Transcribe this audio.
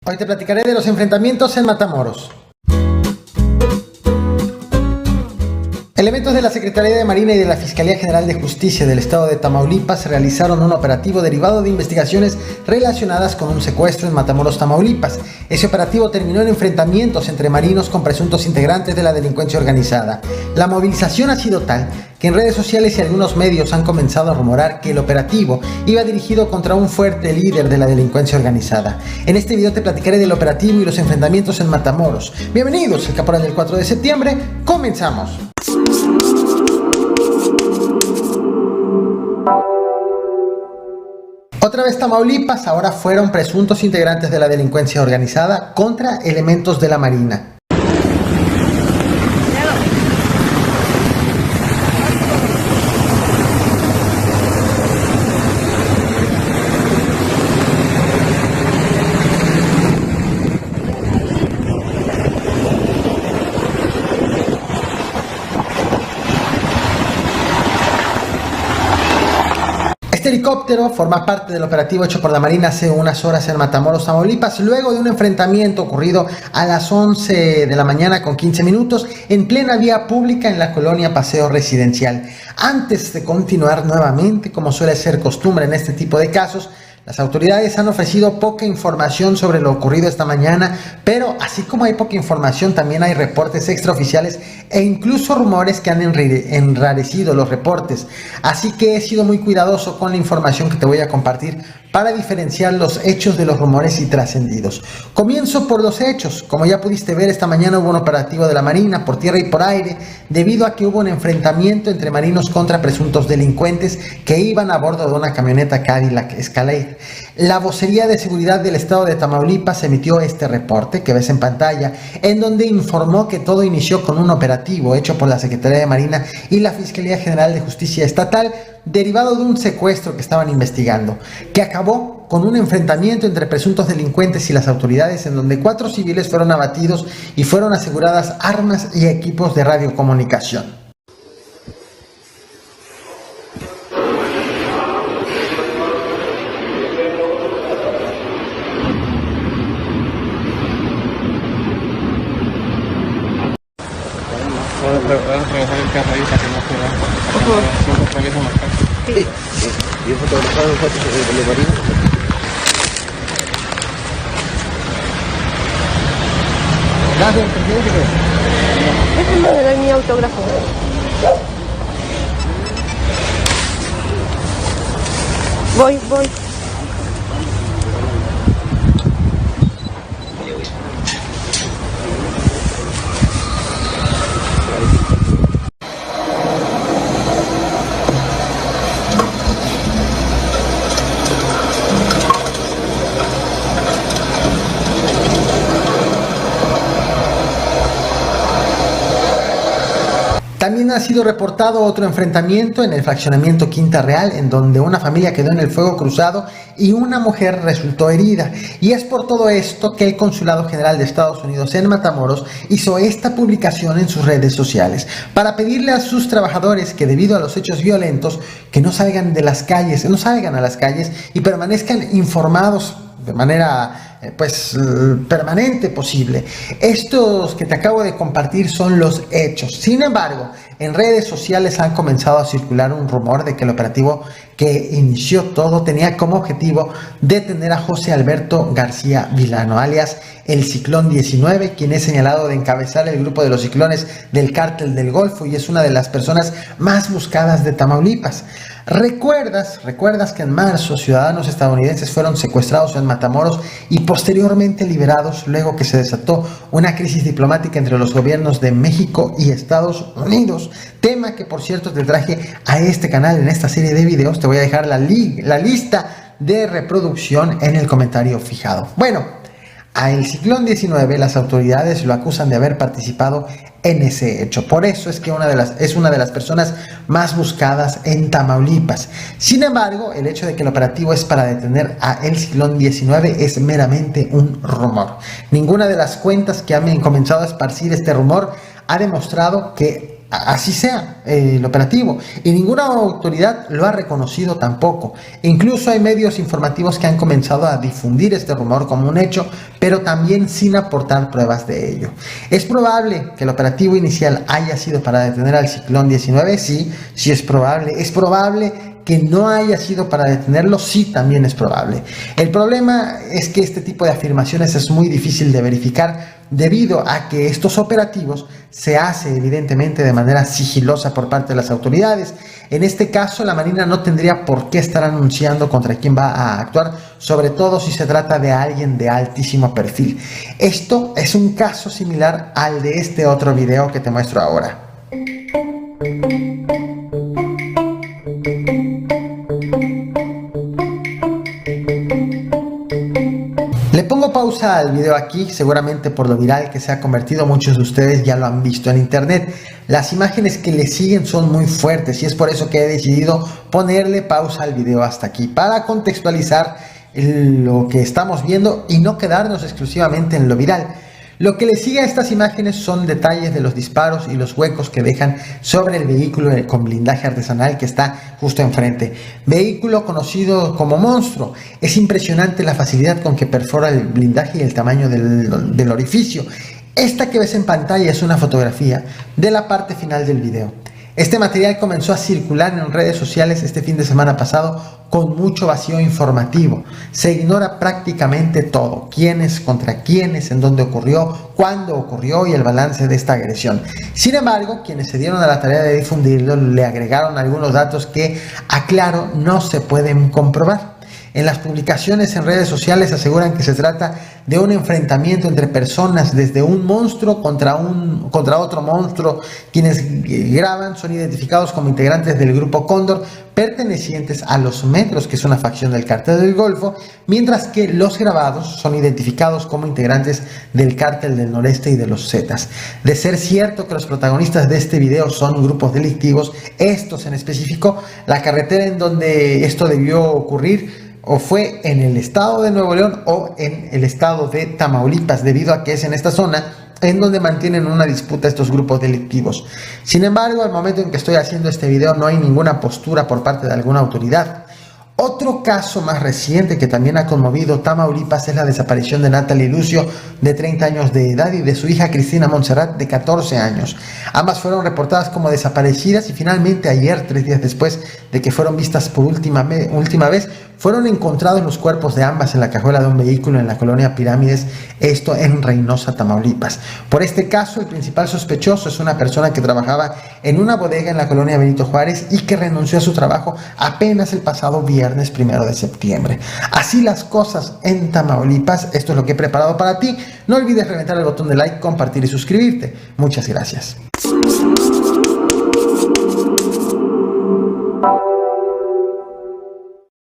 Hoy te platicaré de los enfrentamientos en Matamoros. Elementos de la Secretaría de Marina y de la Fiscalía General de Justicia del Estado de Tamaulipas realizaron un operativo derivado de investigaciones relacionadas con un secuestro en Matamoros, Tamaulipas. Ese operativo terminó en enfrentamientos entre marinos con presuntos integrantes de la delincuencia organizada. La movilización ha sido tal que en redes sociales y algunos medios han comenzado a rumorar que el operativo iba dirigido contra un fuerte líder de la delincuencia organizada. En este video te platicaré del operativo y los enfrentamientos en Matamoros. Bienvenidos al Caporal del 4 de septiembre, comenzamos. Otra vez Tamaulipas, ahora fueron presuntos integrantes de la delincuencia organizada contra elementos de la Marina. Este helicóptero forma parte del operativo hecho por la Marina hace unas horas en Matamoros, Tamaulipas, luego de un enfrentamiento ocurrido a las 11 de la mañana con 15 minutos en plena vía pública en la colonia Paseo Residencial. Antes de continuar nuevamente, como suele ser costumbre en este tipo de casos, las autoridades han ofrecido poca información sobre lo ocurrido esta mañana, pero así como hay poca información, también hay reportes extraoficiales e incluso rumores que han enrarecido los reportes. Así que he sido muy cuidadoso con la información que te voy a compartir para diferenciar los hechos de los rumores y trascendidos. Comienzo por los hechos. Como ya pudiste ver, esta mañana hubo un operativo de la Marina por tierra y por aire debido a que hubo un enfrentamiento entre marinos contra presuntos delincuentes que iban a bordo de una camioneta Cadillac Escalade. La vocería de seguridad del estado de Tamaulipas emitió este reporte que ves en pantalla, en donde informó que todo inició con un operativo hecho por la Secretaría de Marina y la Fiscalía General de Justicia Estatal, derivado de un secuestro que estaban investigando, que acabó con un enfrentamiento entre presuntos delincuentes y las autoridades, en donde 4 civiles fueron abatidos y fueron aseguradas armas y equipos de radiocomunicación. Vamos a trabajar el carro ahí para que no se vea. Siempre atraviesa más cosas. Sí, y he fotografado los fotos de los marinos. Gracias, presidente. Déjenme dar mi autógrafo. Voy. También ha sido reportado otro enfrentamiento en el fraccionamiento Quinta Real, en donde una familia quedó en el fuego cruzado y una mujer resultó herida. Y es por todo esto que el Consulado General de Estados Unidos en Matamoros hizo esta publicación en sus redes sociales para pedirle a sus trabajadores que, debido a los hechos violentos, que no salgan a las calles y permanezcan informados de manera permanente posible. Estos que te acabo de compartir son los hechos. Sin embargo, en redes sociales han comenzado a circular un rumor de que el operativo que inició todo tenía como objetivo detener a José Alberto García Vilano, alias el Ciclón 19, quien es señalado de encabezar el grupo de los ciclones del Cártel del Golfo y es una de las personas más buscadas de Tamaulipas. ¿Recuerdas que en marzo ciudadanos estadounidenses fueron secuestrados en Matamoros y posteriormente liberados luego que se desató una crisis diplomática entre los gobiernos de México y Estados Unidos? Tema que, por cierto, te traje a este canal en esta serie de videos. Te voy a dejar la lista de reproducción en el comentario fijado. Bueno, a el Ciclón 19 las autoridades lo acusan de haber participado en ese hecho. Por eso es que es una de las personas más buscadas en Tamaulipas. Sin embargo, el hecho de que el operativo es para detener a el Ciclón 19 es meramente un rumor. Ninguna de las cuentas que han comenzado a esparcir este rumor ha demostrado que así sea el operativo, y ninguna autoridad lo ha reconocido tampoco. Incluso hay medios informativos que han comenzado a difundir este rumor como un hecho, pero también sin aportar pruebas de ello. ¿Es probable que el operativo inicial haya sido para detener al ciclón 19? Sí, sí es probable. ¿Es probable que no haya sido para detenerlo? Sí, también es probable. El problema es que este tipo de afirmaciones es muy difícil de verificar debido a que estos operativos se hacen evidentemente de manera sigilosa por parte de las autoridades. En este caso, la Marina no tendría por qué estar anunciando contra quién va a actuar, sobre todo si se trata de alguien de altísimo perfil. Esto es un caso similar al de este otro video que te muestro ahora. Le pongo pausa al video aquí, seguramente por lo viral que se ha convertido, muchos de ustedes ya lo han visto en internet. Las imágenes que le siguen son muy fuertes y es por eso que he decidido ponerle pausa al video hasta aquí, para contextualizar lo que estamos viendo y no quedarnos exclusivamente en lo viral. Lo que le sigue a estas imágenes son detalles de los disparos y los huecos que dejan sobre el vehículo con blindaje artesanal que está justo enfrente. Vehículo conocido como Monstruo. Es impresionante la facilidad con que perfora el blindaje y el tamaño del orificio. Esta que ves en pantalla es una fotografía de la parte final del video. Este material comenzó a circular en redes sociales este fin de semana pasado con mucho vacío informativo. Se ignora prácticamente todo: quiénes, contra quiénes, en dónde ocurrió, cuándo ocurrió y el balance de esta agresión. Sin embargo, quienes se dieron a la tarea de difundirlo le agregaron algunos datos que, aclaro, no se pueden comprobar. En las publicaciones en redes sociales aseguran que se trata de un enfrentamiento entre personas, desde un monstruo contra otro monstruo. Quienes graban son identificados como integrantes del grupo Cóndor, pertenecientes a los Metros, que es una facción del Cártel del Golfo, mientras que los grabados son identificados como integrantes del Cártel del Noreste y de los Zetas. De ser cierto que los protagonistas de este video son grupos delictivos, estos en específico, la carretera en donde esto debió ocurrir o fue en el estado de Nuevo León o en el estado de Tamaulipas, debido a que es en esta zona en donde mantienen una disputa estos grupos delictivos. Sin embargo, al momento en que estoy haciendo este video no hay ninguna postura por parte de alguna autoridad. Otro caso más reciente que también ha conmovido Tamaulipas es la desaparición de Natalie Lucio, de 30 años de edad, y de su hija Cristina Montserrat, de 14 años. Ambas fueron reportadas como desaparecidas y finalmente ayer, 3 días después de que fueron vistas por última vez, fueron encontrados los cuerpos de ambas en la cajuela de un vehículo en la colonia Pirámides, esto en Reynosa, Tamaulipas. Por este caso, el principal sospechoso es una persona que trabajaba en una bodega en la colonia Benito Juárez y que renunció a su trabajo apenas el pasado viernes 1 de septiembre. Así las cosas en Tamaulipas. Esto es lo que he preparado para ti. No olvides reventar el botón de like, compartir y suscribirte. Muchas gracias.